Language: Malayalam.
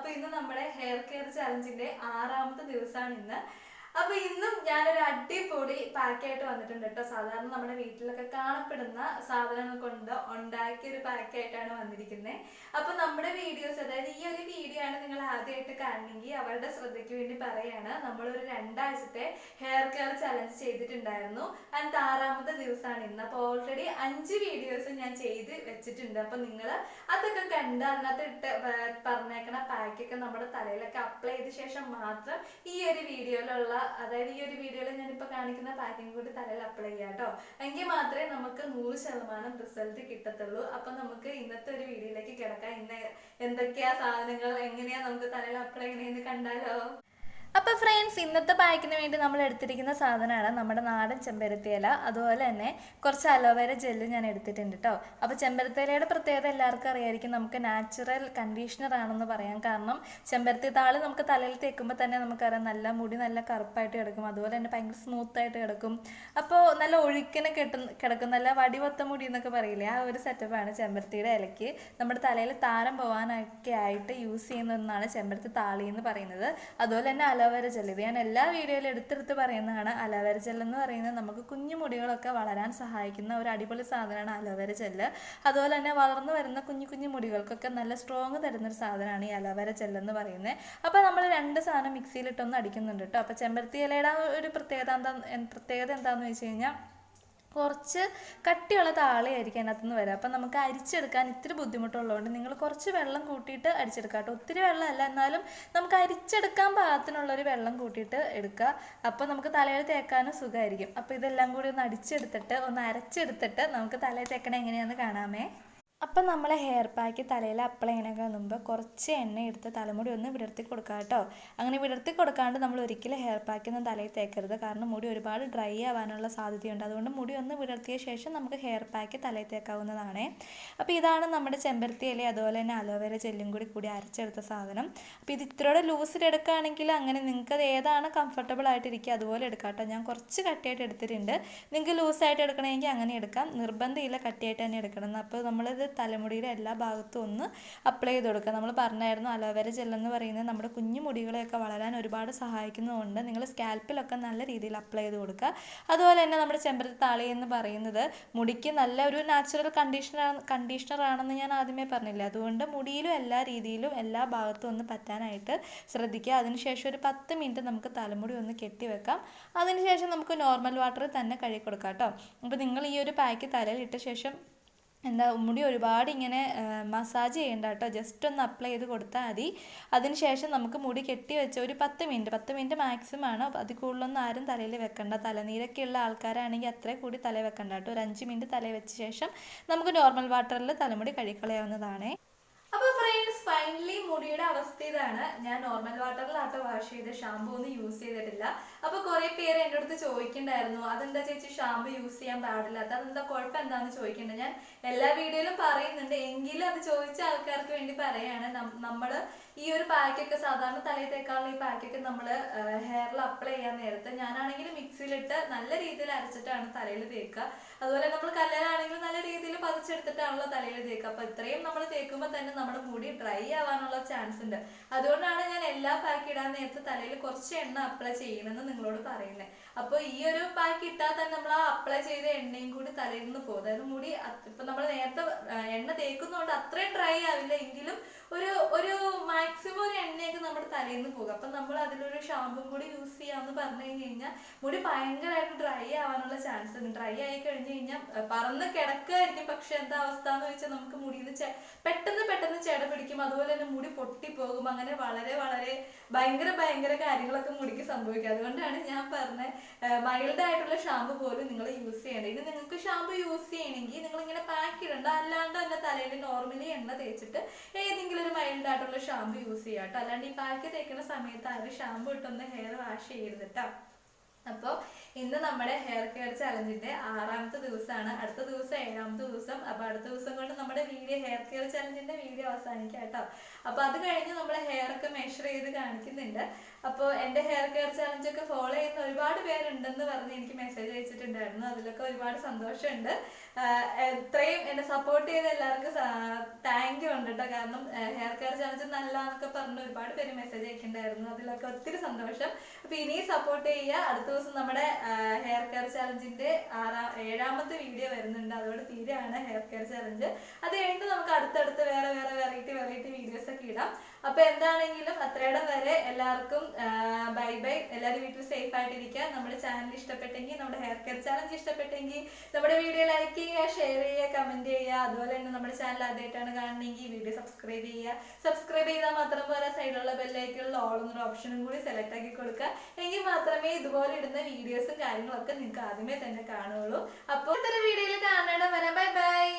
അപ്പോൾ ഇന്ന് നമ്മുടെ ഹെയർ കെയർ ചലഞ്ചിന്റെ 6ാമത്തെ ദിവസമാണ് ഇന്ന്. അപ്പൊ ഇന്നും ഞാനൊരു അടിപൊളി പാക്കായിട്ട് വന്നിട്ടുണ്ട് കേട്ടോ. സാധാരണ നമ്മുടെ വീട്ടിലൊക്കെ കാണപ്പെടുന്ന സാധനങ്ങൾ കൊണ്ട് ഉണ്ടാക്കിയ ഒരു പാക്കായിട്ടാണ് വന്നിരിക്കുന്നത്. അപ്പൊ നമ്മുടെ വീഡിയോസ്, അതായത് ഈ ഒരു വീഡിയോ ആണ് നിങ്ങൾ ആദ്യമായിട്ട് കാണണമെങ്കിൽ അവരുടെ ശ്രദ്ധയ്ക്ക് വേണ്ടി പറയാണ്. നമ്മളൊരു 2 ആഴ്ചത്തെ ഹെയർ കെയർ ചലഞ്ച് ചെയ്തിട്ടുണ്ടായിരുന്നു. ആൻഡ് 6ാമത്തെ ദിവസമാണ് ഇന്ന്. അപ്പോൾ ഓൾറെഡി 5 വീഡിയോസ് ഞാൻ ചെയ്ത് വെച്ചിട്ടുണ്ട്. അപ്പൊ നിങ്ങൾ അതൊക്കെ കണ്ട് അതിനകത്ത് ഇട്ട് പറഞ്ഞേക്കണ പാക്കൊക്കെ നമ്മുടെ തലയിലൊക്കെ അപ്ലൈ ചെയ്ത ശേഷം മാത്രം ഈ ഒരു വീഡിയോയിലുള്ള, അതായത് ഈ ഒരു വീഡിയോയിൽ ഞാനിപ്പോ കാണിക്കുന്ന പാക്കിംഗ് കൂടി തലയിൽ അപ്ലൈ ചെയ്യാം കേട്ടോ. എങ്കിൽ മാത്രമേ നമുക്ക് 100% റിസൾട്ട് കിട്ടത്തുള്ളൂ. അപ്പൊ നമുക്ക് ഇന്നത്തെ ഒരു വീഡിയോയിലേക്ക് കിടക്കാം. ഇന്ന് എന്തൊക്കെയാ സാധനങ്ങൾ, എങ്ങനെയാ നമുക്ക് തലയിൽ അപ്ലൈ ചെയ്യണമെന്ന് കണ്ടാലോ. അപ്പോൾ ഫ്രണ്ട്സ്, ഇന്നത്തെ പാക്കിന് വേണ്ടി നമ്മൾ എടുത്തിരിക്കുന്ന സാധനമാണ് നമ്മുടെ നാടൻ ചെമ്പരത്തി ഇല. അതുപോലെ തന്നെ കുറച്ച് അലോവേര ജെല്ല് ഞാൻ എടുത്തിട്ടുണ്ട് കേട്ടോ. അപ്പോൾ ചെമ്പരത്തി ഇലയുടെ പ്രത്യേകത എല്ലാവർക്കും അറിയായിരിക്കും. നമുക്ക് നാച്ചുറൽ കണ്ടീഷണർ ആണെന്ന് പറയാം. കാരണം ചെമ്പരത്തി താള് നമുക്ക് തലയിൽ തേക്കുമ്പോൾ തന്നെ നമുക്കറിയാം നല്ല മുടി നല്ല കറുപ്പായിട്ട് കിടക്കും. അതുപോലെ തന്നെ ഭയങ്കര സ്മൂത്തായിട്ട് കിടക്കും. അപ്പോൾ നല്ല ഒഴുക്കിനെ കിടക്കും, നല്ല വടിവത്ത മുടി എന്നൊക്കെ പറയില്ലേ, ആ ഒരു സെറ്റപ്പാണ് ചെമ്പരത്തിയുടെ ഇലയ്ക്ക്. നമ്മുടെ തലയിൽ താരം പോകാനൊക്കെ ആയിട്ട് യൂസ് ചെയ്യുന്ന ഒന്നാണ് ചെമ്പരത്തി താളി എന്ന് പറയുന്നത്. അതുപോലെ തന്നെ അലോവേര ജെൽ, ഇത് ഞാൻ എല്ലാ വീഡിയോയിലും എടുത്തെടുത്ത് പറയുന്നതാണ്. അലോവേര ജെൽ എന്ന് പറയുന്നത് നമുക്ക് കുഞ്ഞു മുടികളൊക്കെ വളരാൻ സഹായിക്കുന്ന ഒരു അടിപൊളി സാധനമാണ് അലോവേര ജെല്ല്. അതുപോലെ തന്നെ വളർന്നു വരുന്ന കുഞ്ഞു കുഞ്ഞു മുടികൾക്കൊക്കെ നല്ല സ്ട്രോങ് തരുന്നൊരു സാധനമാണ് ഈ അലോവേര ജെൽ എന്ന് പറയുന്നത്. അപ്പോൾ നമ്മൾ 2 സാധനം മിക്സിയിലിട്ടൊന്ന് അടിക്കുന്നുണ്ട് കേട്ടോ. അപ്പോൾ ചെമ്പരത്തി ഇലയുടെ ഒരു പ്രത്യേകത എന്താണെന്ന് വെച്ച് കഴിഞ്ഞാൽ കുറച്ച് കട്ടിയുള്ള താളിയായിരിക്കും അതിനകത്തുനിന്ന് വരാം. അപ്പം നമുക്ക് അരിച്ചെടുക്കാൻ ഇത്തിരി ബുദ്ധിമുട്ടുള്ളതുകൊണ്ട് നിങ്ങൾ കുറച്ച് വെള്ളം കൂട്ടിയിട്ട് അരിച്ചെടുക്കുക കേട്ടോ. ഒത്തിരി വെള്ളമല്ല, എന്നാലും നമുക്ക് അരിച്ചെടുക്കാൻ പാകത്തിനുള്ളൊരു വെള്ളം കൂട്ടിയിട്ട് എടുക്കുക. അപ്പോൾ നമുക്ക് തലയിൽ തേക്കാനും സുഖമായിരിക്കും. അപ്പോൾ ഇതെല്ലാം കൂടി ഒന്ന് അടിച്ചെടുത്തിട്ട് ഒന്ന് അരച്ചെടുത്തിട്ട് നമുക്ക് തലയിൽ തേക്കണേ എങ്ങനെയാണെന്ന് കാണാമേ. അപ്പം നമ്മൾ ഹെയർ പാക്ക് തലയിൽ അപ്ലൈ ചെയ്യണതിന് മുമ്പ് കുറച്ച് എണ്ണ എടുത്ത് തലമുടി ഒന്ന് വിടർത്തി കൊടുക്കുക കേട്ടോ. അങ്ങനെ വിടർത്തി കൊടുക്കാണ്ട് നമ്മൾ ഒരിക്കലും ഹെയർ പാക്കൊന്നും തലയിൽ തേക്കരുത്. കാരണം മുടി ഒരുപാട് ഡ്രൈ ആവാനുള്ള സാധ്യതയുണ്ട്. അതുകൊണ്ട് മുടി ഒന്ന് വിടർത്തിയ ശേഷം നമുക്ക് ഹെയർ പാക്ക് തലയിൽ തേക്കാവുന്നതാണ്. അപ്പോൾ ഇതാണ് നമ്മുടെ ചെമ്പരത്തി ഇല അതുപോലെ തന്നെ അലോവേര ജെല്ലും കൂടി അരച്ചെടുത്ത സാധനം. അപ്പോൾ ഇത് ഇത്രയോടെ ലൂസിലെടുക്കുകയാണെങ്കിൽ അങ്ങനെ നിങ്ങൾക്ക് അത് ഏതാണ് കംഫർട്ടബിൾ ആയിട്ടിരിക്കുക അതുപോലെ എടുക്കാം കേട്ടോ. ഞാൻ കുറച്ച് കട്ടിയായിട്ട് എടുത്തിട്ടുണ്ട്. നിങ്ങൾക്ക് ലൂസായിട്ട് എടുക്കണമെങ്കിൽ അങ്ങനെ എടുക്കാം. നിർബന്ധമില്ല കട്ടിയായിട്ട് തന്നെ എടുക്കണം. അപ്പോൾ നമ്മളിത് തലമുടിയുടെ എല്ലാ ഭാഗത്തും ഒന്ന് അപ്ലൈ ചെയ്ത് കൊടുക്കുക. നമ്മൾ പറഞ്ഞായിരുന്നു അലോവേര ജെല്ലെന്ന് പറയുന്നത് നമ്മുടെ കുഞ്ഞു മുടികളെയൊക്കെ വളരാൻ ഒരുപാട് സഹായിക്കുന്നതുകൊണ്ട് നിങ്ങൾ സ്കാൽപ്പിലൊക്കെ നല്ല രീതിയിൽ അപ്ലൈ ചെയ്ത് കൊടുക്കുക. അതുപോലെ തന്നെ നമ്മുടെ ചെമ്പരത്തി താളി എന്ന് പറയുന്നത് മുടിക്ക് നല്ല ഒരു നാച്ചുറൽ കണ്ടീഷണർ ആണെന്ന് ഞാൻ ആദ്യമേ പറഞ്ഞില്ല. അതുകൊണ്ട് മുടിയിലും എല്ലാ രീതിയിലും എല്ലാ ഭാഗത്തും ഒന്ന് പറ്റാനായിട്ട് ശ്രദ്ധിക്കുക. അതിനുശേഷം ഒരു 10 മിനിറ്റ് നമുക്ക് തലമുടി ഒന്ന് കെട്ടിവെക്കാം. അതിനുശേഷം നമുക്ക് നോർമൽ വാട്ടറിൽ തന്നെ കഴുകി കൊടുക്കാം കേട്ടോ. അപ്പോൾ നിങ്ങൾ ഈ ഒരു പാക്ക് തലയിൽ ഇട്ട ശേഷം മുടി ഒരുപാട് ഇങ്ങനെ മസാജ് ചെയ്യേണ്ട കേട്ടോ. ജസ്റ്റ് ഒന്ന് അപ്ലൈ ചെയ്ത് കൊടുത്താൽ മതി. അതിനുശേഷം നമുക്ക് മുടി കെട്ടി വെച്ച് ഒരു 10 മിനിറ്റ് മാക്സിമം ആണ്. അതിൽ കൂടുതലൊന്നും ആരും തലയിൽ വെക്കണ്ട. തലനീരൊക്കെ ഉള്ള ആൾക്കാരാണെങ്കിൽ അത്രയും കൂടി തല വെക്കണ്ട കേട്ടോ. ഒരു 5 മിനിറ്റ് തല വെച്ച ശേഷം നമുക്ക് നോർമൽ വാട്ടറിൽ തലമുടി കഴുകിക്കളയാവുന്നതാണ്. അപ്പോൾ ഫ്രണ്ട്സ്, ഫൈനലി മുടിയുടെ അവസ്ഥ ഇതാണ്. ഞാൻ നോർമൽ വാട്ടറിലാട്ടോ വാഷ് ചെയ്ത്, ഷാമ്പൂ ഒന്നും യൂസ് ചെയ്തിട്ടില്ല. അപ്പോൾ കുറേ പേര് എൻ്റെ അടുത്ത് ചോദിക്കണ്ടായിരുന്നു, അതെന്താ ചേച്ചി ഷാമ്പൂ യൂസ് ചെയ്യാൻ പാടില്ലാത്ത, അതെന്താ കുഴപ്പം എന്താണെന്ന് ചോദിക്കേണ്ടത്. ഞാൻ എല്ലാ വീഡിയോയിലും പറയുന്നുണ്ട്, എങ്കിലും അത് ചോദിച്ച ആൾക്കാർക്ക് വേണ്ടി പറയാണ്. നമ്മൾ ഈ ഒരു പാക്കൊക്കെ സാധാരണ തലയിൽ തേക്കാനുള്ള ഈ പാക്കൊക്കെ നമ്മൾ ഹെയറിൽ അപ്ലൈ ചെയ്യാൻ നേരത്തെ ഞാനാണെങ്കിൽ മിക്സിയിലിട്ട് നല്ല രീതിയിൽ അരച്ചിട്ടാണ് തലയിൽ തേക്കുക. അതുപോലെ നമ്മൾ കല്ലിലാണെങ്കിൽ നല്ല രീതിയിൽ പതിച്ചെടുത്തിട്ടാണല്ലോ തലയിൽ തേക്കുക. അപ്പോൾ ഇത്രയും നമ്മൾ തേക്കുമ്പോൾ തന്നെ നമ്മുടെ മുടി ഡ്രൈ ആവാനുള്ള ചാൻസ് ഉണ്ട്. അതുകൊണ്ടാണ് ഞാൻ എല്ലാ പാക്ക് ഇടാൻ നേരത്തെ തലയിൽ കുറച്ച് എണ്ണ അപ്ലൈ ചെയ്യണമെന്ന് നിങ്ങളോട് പറയുന്നത്. അപ്പോൾ ഈ ഒരു പാക്ക് ഇട്ടാൽ തന്നെ നമ്മൾ ആ അപ്ലൈ ചെയ്ത എണ്ണയും കൂടി തലയിൽ നിന്ന് പോകും. അതായത് മുടി ഇപ്പം നമ്മൾ നേരത്തെ എണ്ണ തേക്കുന്നതുകൊണ്ട് അത്രയും ഡ്രൈ ആവില്ല, എങ്കിലും ഒരു മാക്സിമം ഒരു എണ്ണയൊക്കെ നമ്മുടെ തലയിൽ നിന്ന് പോകും. അപ്പം നമ്മൾ അതിലൊരു ഷാമ്പും കൂടി യൂസ് ചെയ്യാമെന്ന് പറഞ്ഞു കഴിഞ്ഞാൽ മുടി ഭയങ്കരമായിട്ട് ഡ്രൈ ആവാനുള്ള ചാൻസ് ഉണ്ട്. ഡ്രൈ ആയി കഴിഞ്ഞ് കഴിഞ്ഞാൽ പറന്ന് കിടക്കുകയായിരിക്കും. പക്ഷെ എന്താ അവസ്ഥ എന്ന് വെച്ചാൽ നമുക്ക് മുടിയിൽ നിന്ന് പെട്ടെന്ന് ചെട പിടിക്കും. അതുപോലെ തന്നെ മുടി പൊട്ടിപ്പോകും. അങ്ങനെ വളരെ ഭയങ്കര കാര്യങ്ങളൊക്കെ മുടിക്ക് സംഭവിക്കും. അതുകൊണ്ടാണ് ഞാൻ പറഞ്ഞത് മൈൽഡ് ആയിട്ടുള്ള ഷാമ്പു പോലും നിങ്ങൾ യൂസ് ചെയ്യേണ്ടത്. ഇനി നിങ്ങൾക്ക് ഷാമ്പു യൂസ് ചെയ്യണമെങ്കിൽ നിങ്ങൾ ഇങ്ങനെ പാക്ക് ഇടണ്ട, അല്ലാണ്ട് തന്നെ തലയിൽ നോർമലി എണ്ണ തേച്ചിട്ട് ഏതെങ്കിലും ഒരു മൈൽഡ് ആയിട്ടുള്ള ഷാമ്പു യൂസ് ചെയ്യാം കേട്ടോ. അല്ലാണ്ട് ഈ പാക്ക് തേക്കുന്ന സമയത്ത് ആരും ഷാമ്പു ഇട്ടൊന്ന് ഹെയർ വാഷ് ചെയ്യരുത് കേട്ടോ. അപ്പോൾ ഇന്ന് നമ്മുടെ ഹെയർ കെയർ ചലഞ്ചിന്റെ 6ാമത്തെ ദിവസമാണ്. അടുത്ത ദിവസം 7ാമത്തെ ദിവസം. അപ്പോൾ അടുത്ത ദിവസം കൊണ്ട് നമ്മുടെ ഹെയർ കെയർ ചലഞ്ചിന്റെ വീഡിയോ അവസാനിക്കാം കേട്ടോ. അപ്പോൾ അത് കഴിഞ്ഞ് നമ്മുടെ ഹെയർ ഒക്കെ മെഷർ ചെയ്ത് കാണിക്കുന്നുണ്ട്. അപ്പോൾ എൻ്റെ ഹെയർ കെയർ ചലഞ്ചൊക്കെ ഫോളോ ചെയ്യുന്ന ഒരുപാട് പേരുണ്ടെന്ന് പറഞ്ഞ് എനിക്ക് മെസ്സേജ് അയച്ചിട്ടുണ്ടായിരുന്നു. അതിലൊക്കെ ഒരുപാട് സന്തോഷമുണ്ട്. ഇത്രയും എന്നെ സപ്പോർട്ട് ചെയ്ത എല്ലാവർക്കും താങ്ക് യു ഉണ്ട് സന്തോഷമുണ്ട് കേട്ടോ. കാരണം ഹെയർ കെയർ ചലഞ്ച് നല്ല എന്നൊക്കെ പറഞ്ഞ് ഒരുപാട് പേര് മെസ്സേജ് അയക്കുന്നുണ്ടായിരുന്നു. അതിലൊക്കെ ഒത്തിരി സന്തോഷം. അപ്പൊ ഇനി സപ്പോർട്ട് ചെയ്യുക. അടുത്ത ദിവസം നമ്മുടെ ഹെയർ കെയർ ചലഞ്ചിന്റെ 7ാമത്തെ വീഡിയോ വരുന്നുണ്ട്. അതോടെ തീരെയാണ് ഹെയർ കെയർ ചലഞ്ച്. അത് കഴിഞ്ഞിട്ട് നമുക്ക് അടുത്തടുത്ത് വേറെ വേറെ വെറൈറ്റി വീഡിയോസ് ഒക്കെ ഇടാം. അപ്പൊ എന്താണെങ്കിലും അത്രയിടം വരെ എല്ലാവർക്കും ബൈ ബൈ. എല്ലാവരും വീട്ടിൽ സേഫ് ആയിട്ടിരിക്കുക. നമ്മുടെ ചാനൽ ഇഷ്ടപ്പെട്ടെങ്കിൽ, നമ്മുടെ ഹെയർ കെയർ ചാലഞ്ച് ഇഷ്ടപ്പെട്ടെങ്കിൽ നമ്മുടെ വീഡിയോ ലൈക്ക് ചെയ്യുക, ഷെയർ ചെയ്യുക, കമന്റ് ചെയ്യുക. അതുപോലെ തന്നെ നമ്മുടെ ചാനൽ ആദ്യമായിട്ടാണ് കാണണമെങ്കിൽ വീഡിയോ സബ്സ്ക്രൈബ് ചെയ്യുക. സബ്സ്ക്രൈബ് ചെയ്താൽ മാത്രം പോലെ സൈഡിലുള്ള ബെല്ലൈക്കുള്ള ഓൾ എന്നൊരു ഓപ്ഷനും കൂടി സെലക്ട് ആക്കി കൊടുക്കുക. എങ്കിൽ മാത്രമേ ഇതുപോലെ ഇടുന്ന വീഡിയോസും കാര്യങ്ങളൊക്കെ നിങ്ങൾക്ക് ആദ്യമേ തന്നെ കാണുള്ളൂ. അപ്പോൾ ഇത്തരം വീഡിയോയിൽ കാണണം. Bye bye.